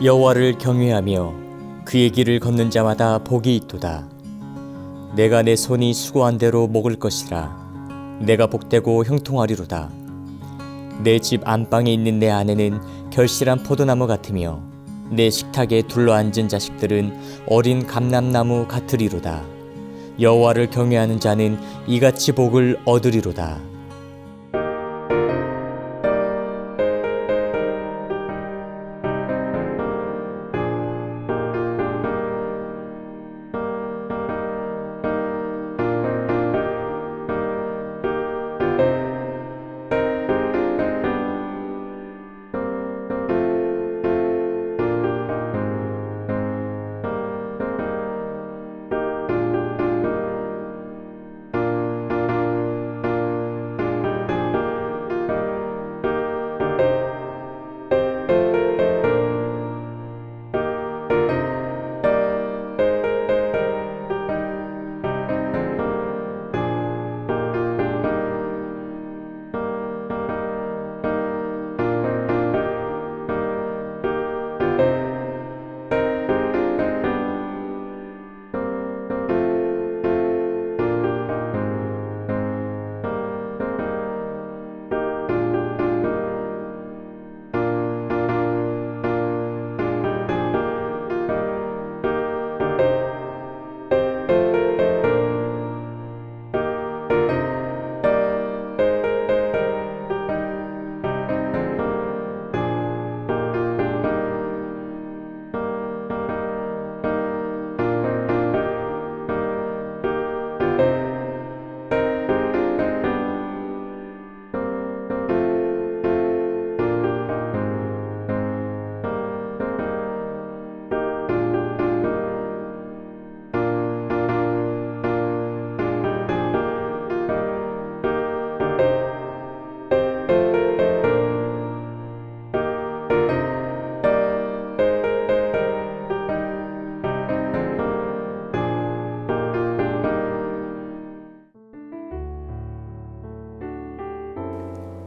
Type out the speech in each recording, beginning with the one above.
여호와를 경외하며 그의 길을 걷는 자마다 복이 있도다. 내가 내 손이 수고한 대로 먹을 것이라. 내가 복되고 형통하리로다. 내 집 안방에 있는 내 아내는 결실한 포도나무 같으며 내 식탁에 둘러앉은 자식들은 어린 감람나무 같으리로다. 여호와를 경외하는 자는 이같이 복을 얻으리로다.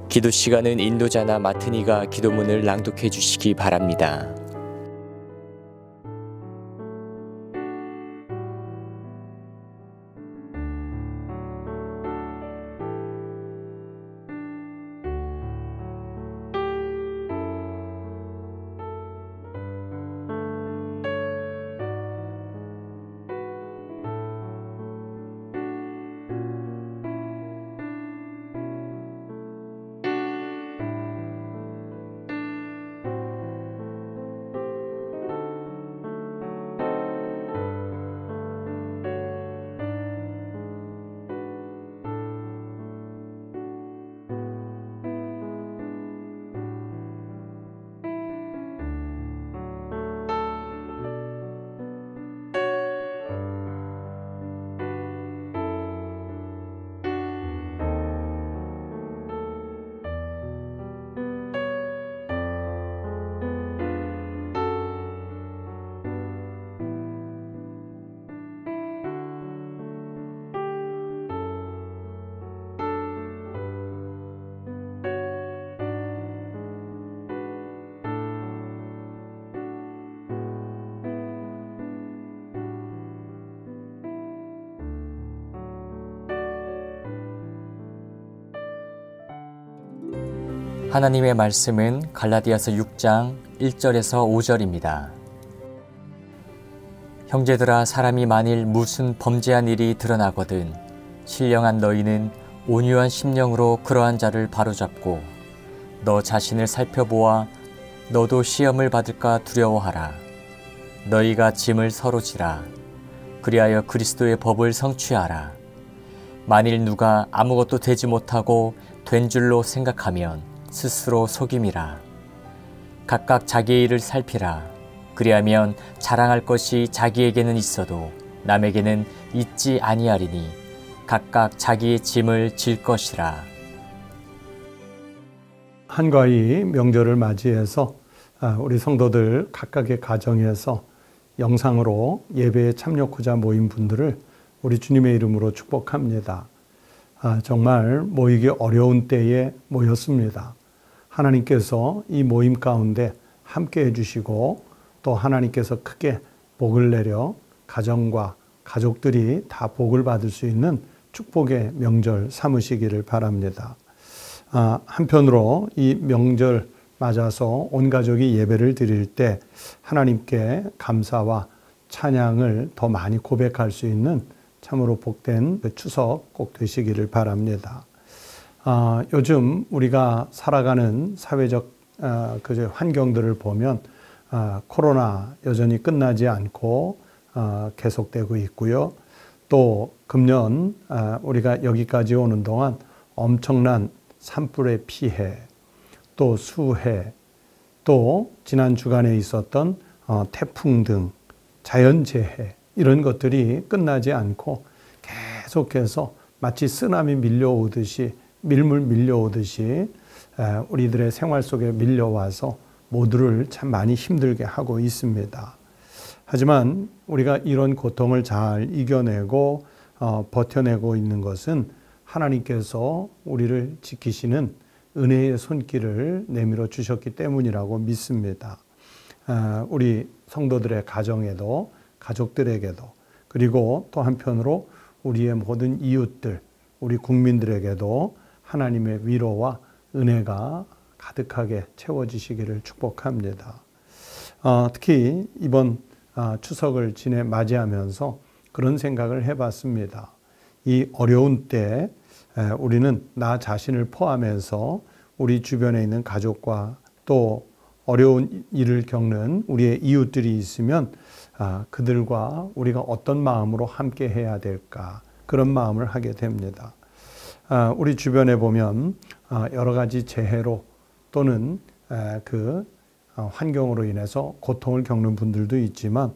기도 시간은 인도자나 마트니가 기도문을 낭독해 주시기 바랍니다. 하나님의 말씀은 갈라디아서 6장 1절에서 5절입니다. 형제들아, 사람이 만일 무슨 범죄한 일이 드러나거든 신령한 너희는 온유한 심령으로 그러한 자를 바로잡고 너 자신을 살펴보아 너도 시험을 받을까 두려워하라. 너희가 짐을 서로 지라. 그리하여 그리스도의 법을 성취하라. 만일 누가 아무것도 되지 못하고 된 줄로 생각하면 스스로 속임이라. 각각 자기의 일을 살피라. 그리하면 자랑할 것이 자기에게는 있어도 남에게는 있지 아니하리니 각각 자기의 짐을 질 것이라. 한가위 명절을 맞이해서 우리 성도들 각각의 가정에서 영상으로 예배에 참여하고자 모인 분들을 우리 주님의 이름으로 축복합니다. 정말 모이기 어려운 때에 모였습니다. 하나님께서 이 모임 가운데 함께 해주시고 또 하나님께서 크게 복을 내려 가정과 가족들이 다 복을 받을 수 있는 축복의 명절 삼으시기를 바랍니다. 한편으로 이 명절 맞아서 온 가족이 예배를 드릴 때 하나님께 감사와 찬양을 더 많이 고백할 수 있는 참으로 복된 추석 꼭 되시기를 바랍니다. 요즘 우리가 살아가는 사회적 환경들을 보면 코로나 여전히 끝나지 않고 계속되고 있고요. 또 금년 우리가 여기까지 오는 동안 엄청난 산불의 피해, 또 수해, 또 지난 주간에 있었던 태풍 등 자연재해 이런 것들이 끝나지 않고 계속해서 마치 쓰나미 밀려오듯이 밀물 밀려오듯이 우리들의 생활 속에 밀려와서 모두를 참 많이 힘들게 하고 있습니다. 하지만 우리가 이런 고통을 잘 이겨내고 버텨내고 있는 것은 하나님께서 우리를 지키시는 은혜의 손길을 내밀어 주셨기 때문이라고 믿습니다. 우리 성도들의 가정에도 가족들에게도 그리고 또 한편으로 우리의 모든 이웃들, 우리 국민들에게도 하나님의 위로와 은혜가 가득하게 채워지시기를 축복합니다. 특히 이번 추석을 맞이하면서 그런 생각을 해봤습니다. 이 어려운 때 우리는 나 자신을 포함해서 우리 주변에 있는 가족과 또 어려운 일을 겪는 우리의 이웃들이 있으면 그들과 우리가 어떤 마음으로 함께 해야 될까 그런 마음을 하게 됩니다. 우리 주변에 보면 여러 가지 재해로 또는 환경으로 인해서 고통을 겪는 분들도 있지만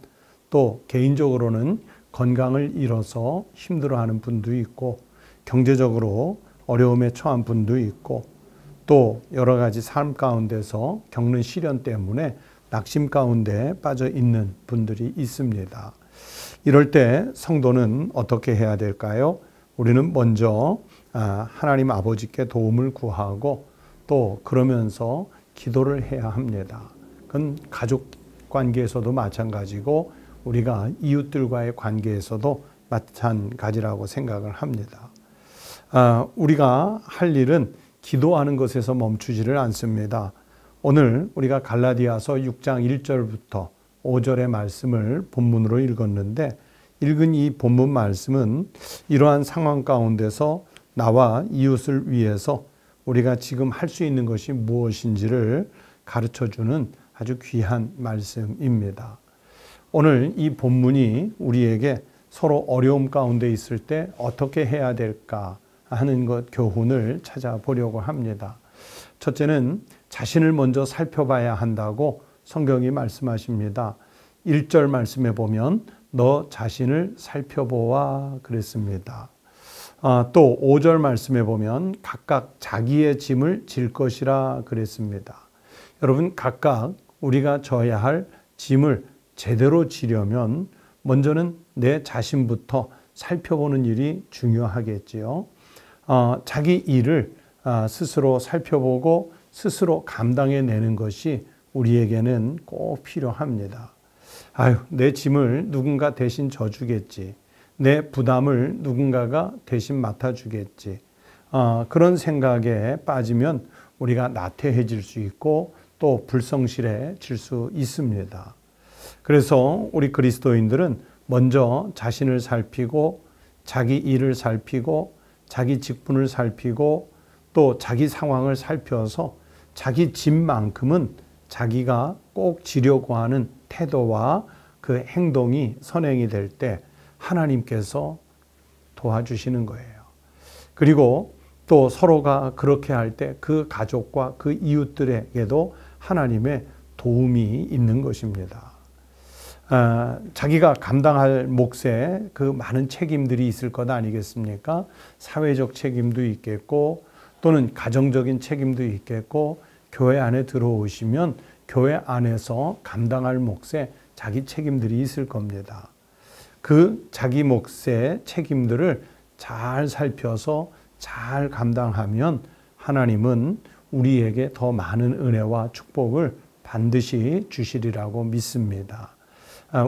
또 개인적으로는 건강을 잃어서 힘들어하는 분도 있고 경제적으로 어려움에 처한 분도 있고 또 여러 가지 삶 가운데서 겪는 시련 때문에 낙심 가운데 빠져 있는 분들이 있습니다. 이럴 때 성도는 어떻게 해야 될까요? 우리는 먼저 하나님 아버지께 도움을 구하고 또 그러면서 기도를 해야 합니다. 그건 가족 관계에서도 마찬가지고 우리가 이웃들과의 관계에서도 마찬가지라고 생각을 합니다. 우리가 할 일은 기도하는 것에서 멈추지를 않습니다. 오늘 우리가 갈라디아서 6장 1절부터 5절의 말씀을 본문으로 읽었는데 읽은 이 본문 말씀은 이러한 상황 가운데서 나와 이웃을 위해서 우리가 지금 할 수 있는 것이 무엇인지를 가르쳐주는 아주 귀한 말씀입니다. 오늘 이 본문이 우리에게 서로 어려움 가운데 있을 때 어떻게 해야 될까 하는 것 교훈을 찾아보려고 합니다. 첫째는 자신을 먼저 살펴봐야 한다고 성경이 말씀하십니다. 1절 말씀에 보면 너 자신을 살펴보아 그랬습니다. 또 5절 말씀에 보면 각각 자기의 짐을 질 것이라 그랬습니다. 여러분 각각 우리가 져야 할 짐을 제대로 지려면 먼저는 내 자신부터 살펴보는 일이 중요하겠지요. 자기 일을 스스로 살펴보고 스스로 감당해내는 것이 우리에게는 꼭 필요합니다. 내 짐을 누군가 대신 져주겠지. 내 부담을 누군가가 대신 맡아주겠지. 그런 생각에 빠지면 우리가 나태해질 수 있고 또 불성실해질 수 있습니다. 그래서 우리 그리스도인들은 먼저 자신을 살피고 자기 일을 살피고 자기 직분을 살피고 또 자기 상황을 살펴서 자기 짐만큼은 자기가 꼭 지려고 하는 태도와 그 행동이 선행이 될 때 하나님께서 도와주시는 거예요. 그리고 또 서로가 그렇게 할 때 그 가족과 그 이웃들에게도 하나님의 도움이 있는 것입니다. 자기가 감당할 몫에 그 많은 책임들이 있을 것 아니겠습니까? 사회적 책임도 있겠고 또는 가정적인 책임도 있겠고 교회 안에 들어오시면 교회 안에서 감당할 몫에 자기 책임들이 있을 겁니다. 그 자기 몫의 책임들을 잘 살펴서 잘 감당하면 하나님은 우리에게 더 많은 은혜와 축복을 반드시 주시리라고 믿습니다.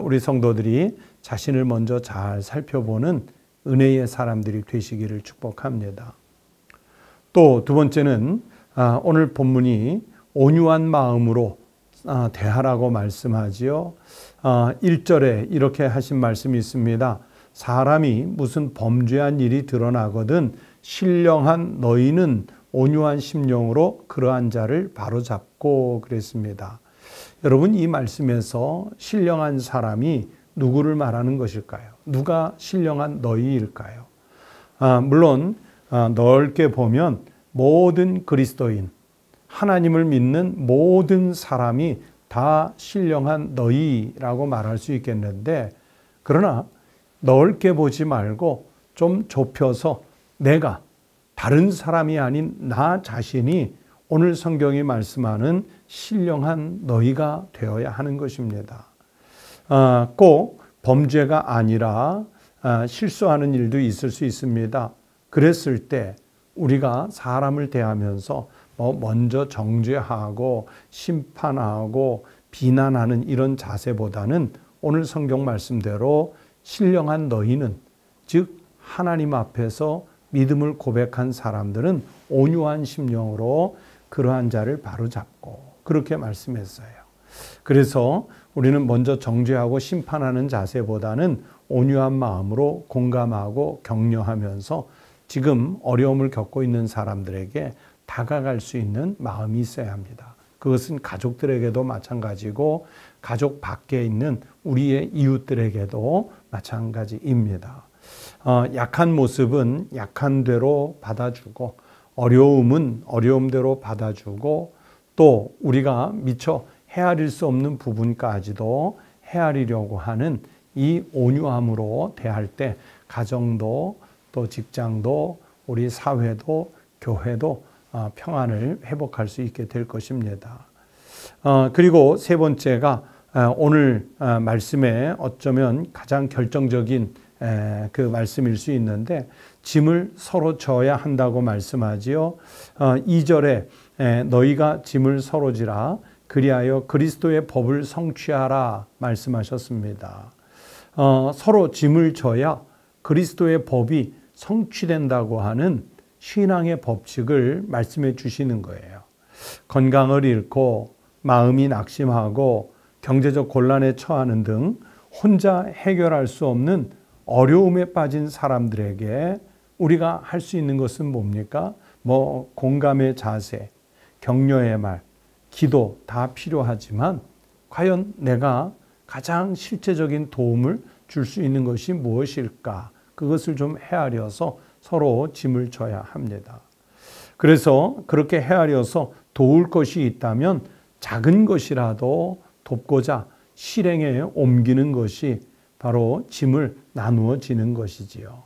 우리 성도들이 자신을 먼저 잘 살펴보는 은혜의 사람들이 되시기를 축복합니다. 또 두 번째는 오늘 본문이 온유한 마음으로 대하라고 말씀하지요. 1절에 이렇게 하신 말씀이 있습니다. 사람이 무슨 범죄한 일이 드러나거든 신령한 너희는 온유한 심령으로 그러한 자를 바로잡고 그랬습니다. 여러분, 이 말씀에서 신령한 사람이 누구를 말하는 것일까요? 누가 신령한 너희일까요? 물론 넓게 보면 모든 그리스도인, 하나님을 믿는 모든 사람이 다 신령한 너희라고 말할 수 있겠는데, 그러나 넓게 보지 말고 좀 좁혀서 내가 다른 사람이 아닌 나 자신이 오늘 성경이 말씀하는 신령한 너희가 되어야 하는 것입니다. 꼭 범죄가 아니라 실수하는 일도 있을 수 있습니다. 그랬을 때 우리가 사람을 대하면서 먼저 정죄하고 심판하고 비난하는 이런 자세보다는 오늘 성경 말씀대로 신령한 너희는, 즉 하나님 앞에서 믿음을 고백한 사람들은 온유한 심령으로 그러한 자를 바로잡고 그렇게 말씀했어요. 그래서 우리는 먼저 정죄하고 심판하는 자세보다는 온유한 마음으로 공감하고 격려하면서 지금 어려움을 겪고 있는 사람들에게 다가갈 수 있는 마음이 있어야 합니다. 그것은 가족들에게도 마찬가지고 가족 밖에 있는 우리의 이웃들에게도 마찬가지입니다. 약한 모습은 약한 대로 받아주고 어려움은 어려움대로 받아주고 또 우리가 미처 헤아릴 수 없는 부분까지도 헤아리려고 하는 이 온유함으로 대할 때 가정도 또 직장도 우리 사회도 교회도 평안을 회복할 수 있게 될 것입니다. 그리고 세 번째가 오늘 말씀에 어쩌면 가장 결정적인 그 말씀일 수 있는데, 짐을 서로 져야 한다고 말씀하지요. 2절에 너희가 짐을 서로 지라 그리하여 그리스도의 법을 성취하라 말씀하셨습니다. 서로 짐을 져야 그리스도의 법이 성취된다고 하는 신앙의 법칙을 말씀해 주시는 거예요. 건강을 잃고 마음이 낙심하고 경제적 곤란에 처하는 등 혼자 해결할 수 없는 어려움에 빠진 사람들에게 우리가 할 수 있는 것은 뭡니까? 공감의 자세, 격려의 말, 기도 다 필요하지만 과연 내가 가장 실제적인 도움을 줄 수 있는 것이 무엇일까? 그것을 좀 헤아려서 서로 짐을 져야 합니다. 그래서 그렇게 헤아려서 도울 것이 있다면 작은 것이라도 돕고자 실행에 옮기는 것이 바로 짐을 나누어 지는 것이지요.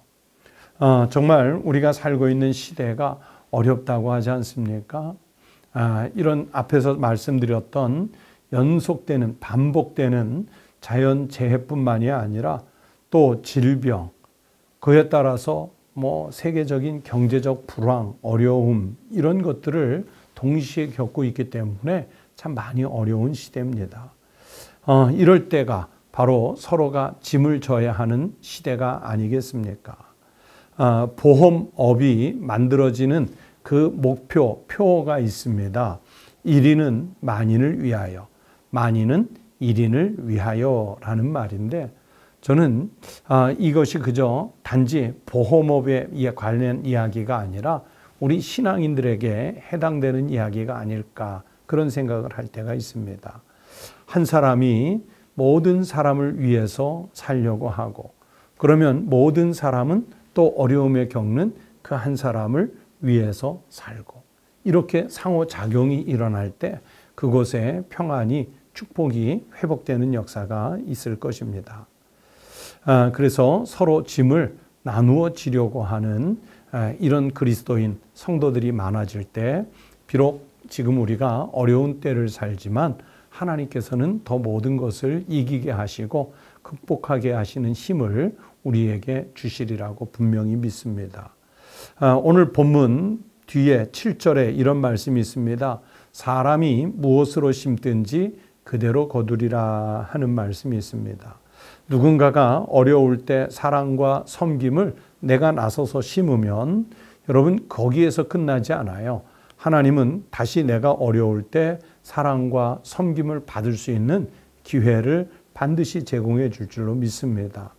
정말 우리가 살고 있는 시대가 어렵다고 하지 않습니까? 이런 앞에서 말씀드렸던 연속되는 반복되는 자연재해뿐만이 아니라 또 질병, 그에 따라서 세계적인 경제적 불황, 어려움 이런 것들을 동시에 겪고 있기 때문에 참 많이 어려운 시대입니다. 이럴 때가 바로 서로가 짐을 져야 하는 시대가 아니겠습니까? 보험업이 만들어지는 그 표가 있습니다. 1인은 만인을 위하여, 만인은 1인을 위하여라는 말인데, 저는 이것이 그저 단지 보험업에 관련 이야기가 아니라 우리 신앙인들에게 해당되는 이야기가 아닐까, 그런 생각을 할 때가 있습니다. 한 사람이 모든 사람을 위해서 살려고 하고, 그러면 모든 사람은 또 어려움에 겪는 그 한 사람을 위해서 살고, 이렇게 상호작용이 일어날 때 그곳에 평안이, 축복이 회복되는 역사가 있을 것입니다. 그래서 서로 짐을 나누어 지려고 하는 이런 그리스도인 성도들이 많아질 때 비록 지금 우리가 어려운 때를 살지만 하나님께서는 더 모든 것을 이기게 하시고 극복하게 하시는 힘을 우리에게 주시리라고 분명히 믿습니다. 오늘 본문 뒤에 7절에 이런 말씀이 있습니다. 사람이 무엇으로 심든지 그대로 거두리라 하는 말씀이 있습니다. 누군가가 어려울 때 사랑과 섬김을 내가 나서서 심으면 여러분 거기에서 끝나지 않아요. 하나님은 다시 내가 어려울 때 사랑과 섬김을 받을 수 있는 기회를 반드시 제공해 줄 줄로 믿습니다.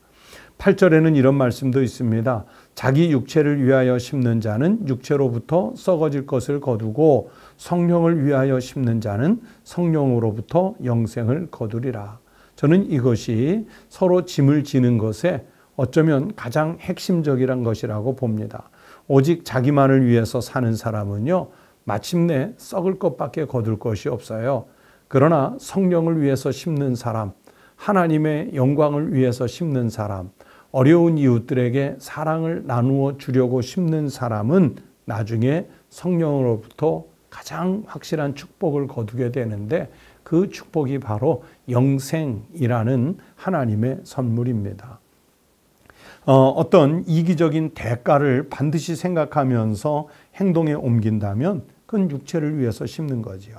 8절에는 이런 말씀도 있습니다. 자기 육체를 위하여 심는 자는 육체로부터 썩어질 것을 거두고 성령을 위하여 심는 자는 성령으로부터 영생을 거두리라. 저는 이것이 서로 짐을 지는 것에 어쩌면 가장 핵심적이란 것이라고 봅니다. 오직 자기만을 위해서 사는 사람은요, 마침내 썩을 것밖에 거둘 것이 없어요. 그러나 성령을 위해서 심는 사람, 하나님의 영광을 위해서 심는 사람, 어려운 이웃들에게 사랑을 나누어 주려고 심는 사람은 나중에 성령으로부터 가장 확실한 축복을 거두게 되는데 그 축복이 바로 영생이라는 하나님의 선물입니다. 어떤 이기적인 대가를 반드시 생각하면서 행동에 옮긴다면 그건 육체를 위해서 심는 거지요.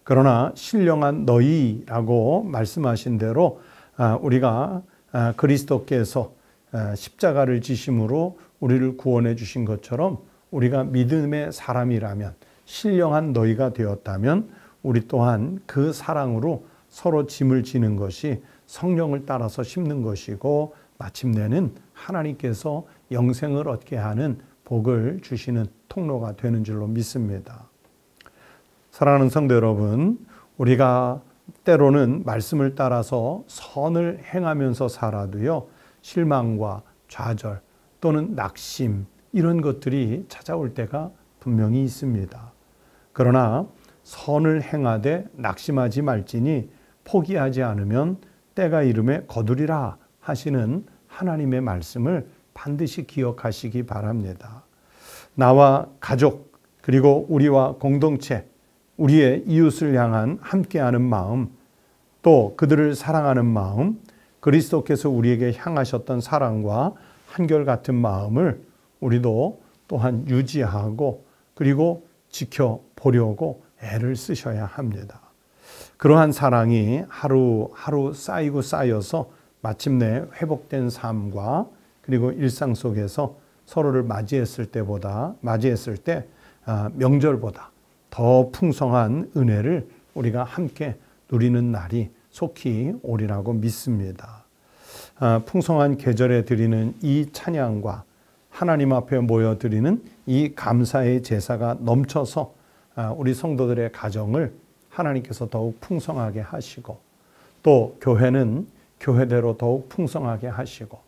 그러나 신령한 너희라고 말씀하신 대로 우리가 그리스도께서 십자가를 지심으로 우리를 구원해 주신 것처럼 우리가 믿음의 사람이라면 신령한 너희가 되었다면 우리 또한 그 사랑으로 서로 짐을 지는 것이 성령을 따라서 심는 것이고 마침내는 하나님께서 영생을 얻게 하는 복을 주시는 통로가 되는 줄로 믿습니다. 사랑하는 성도 여러분, 우리가 때로는 말씀을 따라서 선을 행하면서 살아도요, 실망과 좌절 또는 낙심 이런 것들이 찾아올 때가 분명히 있습니다. 그러나 선을 행하되 낙심하지 말지니 포기하지 않으면 때가 이름에 거두리라 하시는 하나님의 말씀을 반드시 기억하시기 바랍니다. 나와 가족 그리고 우리와 공동체, 우리의 이웃을 향한 함께하는 마음, 또 그들을 사랑하는 마음, 그리스도께서 우리에게 향하셨던 사랑과 한결같은 마음을 우리도 또한 유지하고 그리고 지켜보려고 애를 쓰셔야 합니다. 그러한 사랑이 하루하루 쌓이고 쌓여서 마침내 회복된 삶과 그리고 일상 속에서 서로를 맞이했을 때 명절보다 더 풍성한 은혜를 우리가 함께 누리는 날이 속히 오리라고 믿습니다. 풍성한 계절에 드리는 이 찬양과 하나님 앞에 모여 드리는 이 감사의 제사가 넘쳐서 우리 성도들의 가정을 하나님께서 더욱 풍성하게 하시고 또 교회는 교회대로 더욱 풍성하게 하시고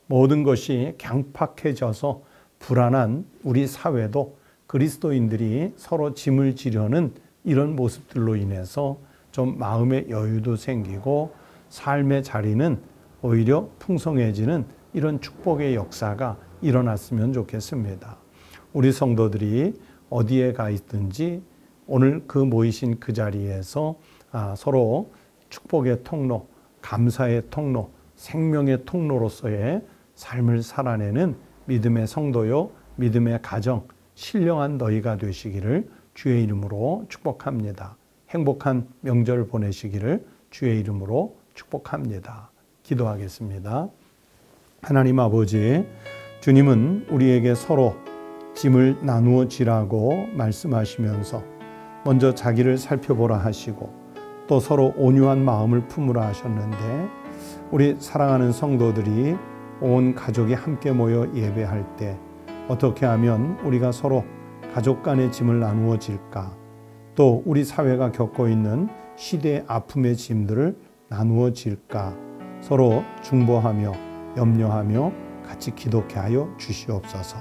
모든 것이 강팍해져서 불안한 우리 사회도 그리스도인들이 서로 짐을 지려는 이런 모습들로 인해서 좀 마음의 여유도 생기고 삶의 자리는 오히려 풍성해지는 이런 축복의 역사가 일어났으면 좋겠습니다. 우리 성도들이 어디에 가 있든지 오늘 그 모이신 그 자리에서 서로 축복의 통로, 감사의 통로, 생명의 통로로서의 삶을 살아내는 믿음의 성도요, 믿음의 가정, 신령한 너희가 되시기를 주의 이름으로 축복합니다. 행복한 명절 보내시기를 주의 이름으로 축복합니다. 기도하겠습니다. 하나님 아버지, 주님은 우리에게 서로 짐을 나누어 지라고 말씀하시면서 먼저 자기를 살펴보라 하시고 또 서로 온유한 마음을 품으라 하셨는데 우리 사랑하는 성도들이 온 가족이 함께 모여 예배할 때 어떻게 하면 우리가 서로 가족 간의 짐을 나누어 질까? 또 우리 사회가 겪고 있는 시대의 아픔의 짐들을 나누어 질까? 서로 중보하며 염려하며 같이 기도케 하여 주시옵소서.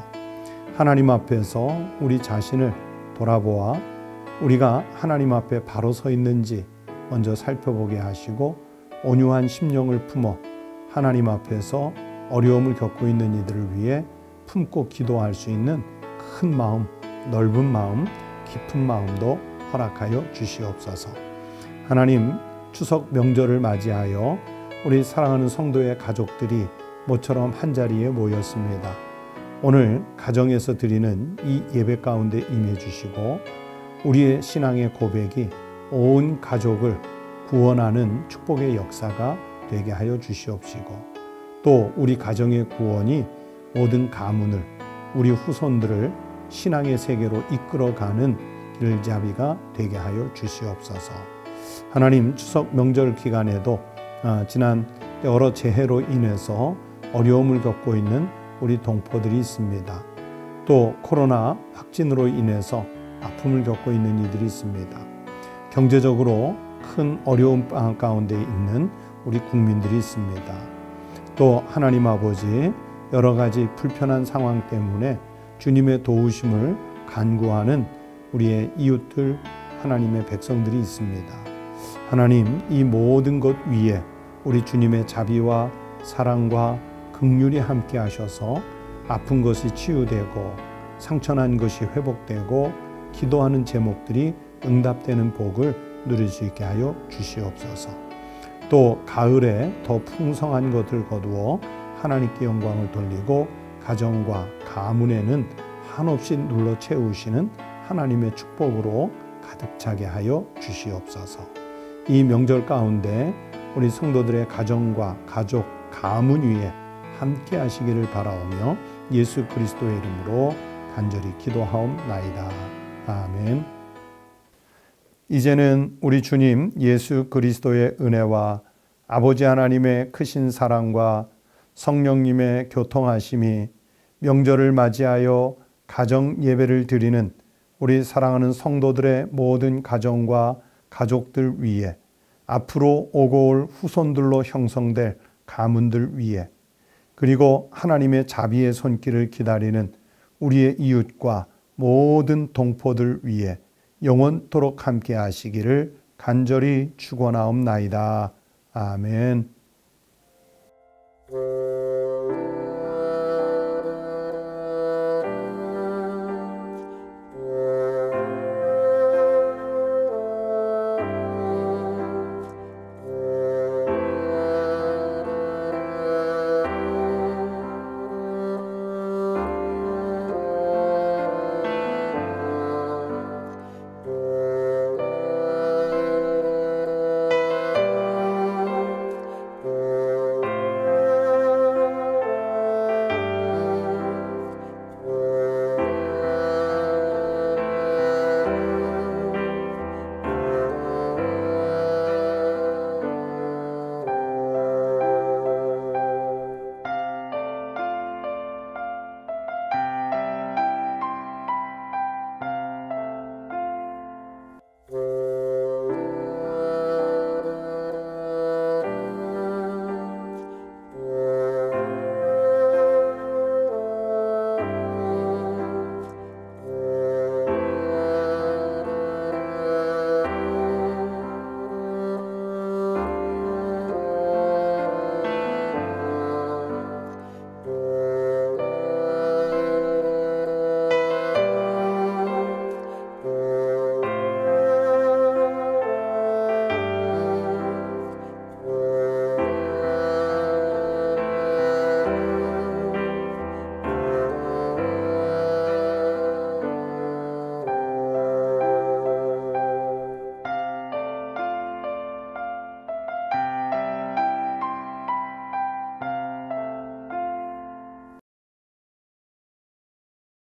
하나님 앞에서 우리 자신을 돌아보아 우리가 하나님 앞에 바로 서 있는지 먼저 살펴보게 하시고 온유한 심령을 품어 하나님 앞에서 어려움을 겪고 있는 이들을 위해 품고 기도할 수 있는 큰 마음, 넓은 마음, 깊은 마음도 허락하여 주시옵소서. 하나님, 추석 명절을 맞이하여 우리 사랑하는 성도의 가족들이 모처럼 한자리에 모였습니다. 오늘 가정에서 드리는 이 예배 가운데 임해 주시고 우리의 신앙의 고백이 온 가족을 구원하는 축복의 역사가 되게 하여 주시옵시고, 또 우리 가정의 구원이 모든 가문을, 우리 후손들을 신앙의 세계로 이끌어가는 길잡이가 되게 하여 주시옵소서. 하나님, 추석 명절 기간에도 지난 여러 재해로 인해서 어려움을 겪고 있는 우리 동포들이 있습니다. 또 코로나 확진으로 인해서 아픔을 겪고 있는 이들이 있습니다. 경제적으로 큰 어려움 가운데 있는 우리 국민들이 있습니다. 또 하나님 아버지, 여러 가지 불편한 상황 때문에 주님의 도우심을 간구하는 우리의 이웃들, 하나님의 백성들이 있습니다. 하나님, 이 모든 것 위에 우리 주님의 자비와 사랑과 긍휼이 함께 하셔서 아픈 것이 치유되고 상처난 것이 회복되고 기도하는 제목들이 응답되는 복을 누릴 수 있게 하여 주시옵소서. 또 가을에 더 풍성한 것을 거두어 하나님께 영광을 돌리고 가정과 가문에는 한없이 눌러 채우시는 하나님의 축복으로 가득 차게 하여 주시옵소서. 이 명절 가운데 우리 성도들의 가정과 가족, 가문 위에 함께 하시기를 바라오며 예수 그리스도의 이름으로 간절히 기도하옵나이다. 아멘. 이제는 우리 주님 예수 그리스도의 은혜와 아버지 하나님의 크신 사랑과 성령님의 교통하심이 명절을 맞이하여 가정 예배를 드리는 우리 사랑하는 성도들의 모든 가정과 가족들 위에, 앞으로 오고 올 후손들로 형성될 가문들 위에, 그리고 하나님의 자비의 손길을 기다리는 우리의 이웃과 모든 동포들 위에 영원토록 함께 하시기를 간절히 축원하옵나이다. 아멘.